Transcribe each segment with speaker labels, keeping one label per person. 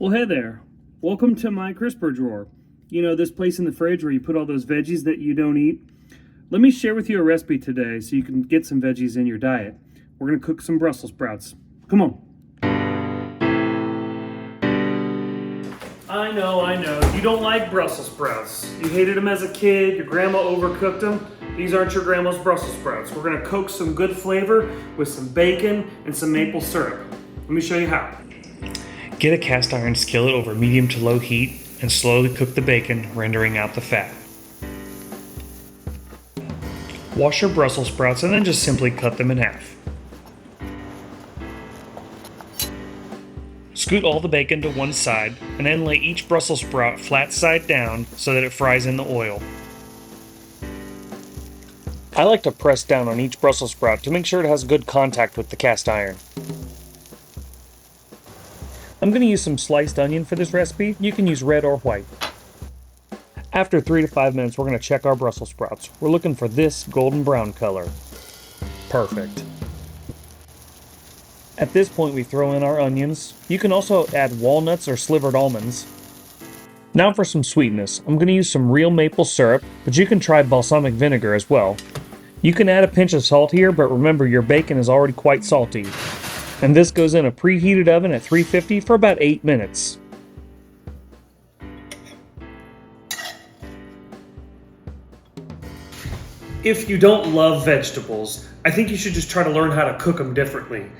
Speaker 1: Well, hey there. Welcome to my crisper drawer. You know, this place in the fridge where you put all those veggies that you don't eat. Let me share with you a recipe today so you can get some veggies in your diet. We're going to cook some Brussels sprouts. Come on. I know. You don't like Brussels sprouts. You hated them as a kid. Your grandma overcooked them. These aren't your grandma's Brussels sprouts. We're going to coax some good flavor with some bacon and some maple syrup. Let me show you how. Get a cast iron skillet over medium to low heat and slowly cook the bacon, rendering out the fat. Wash your Brussels sprouts and then just simply cut them in half. Scoot all the bacon to one side and then lay each Brussels sprout flat side down so that it fries in the oil. I like to press down on each Brussels sprout to make sure it has good contact with the cast iron. I'm going to use some sliced onion for this recipe. You can use red or white. After 3 to 5 minutes, we're going to check our Brussels sprouts. We're looking for this golden brown color. Perfect. At this point, we throw in our onions. You can also add walnuts or slivered almonds. Now for some sweetness. I'm going to use some real maple syrup, but you can try balsamic vinegar as well. You can add a pinch of salt here, but remember your bacon is already quite salty. And this goes in a preheated oven at 350 for about 8 minutes. If you don't love vegetables, I think you should just try to learn how to cook them differently.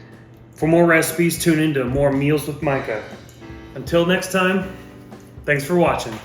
Speaker 1: For more recipes, tune into More Meals with Micah. Until next time, thanks for watching.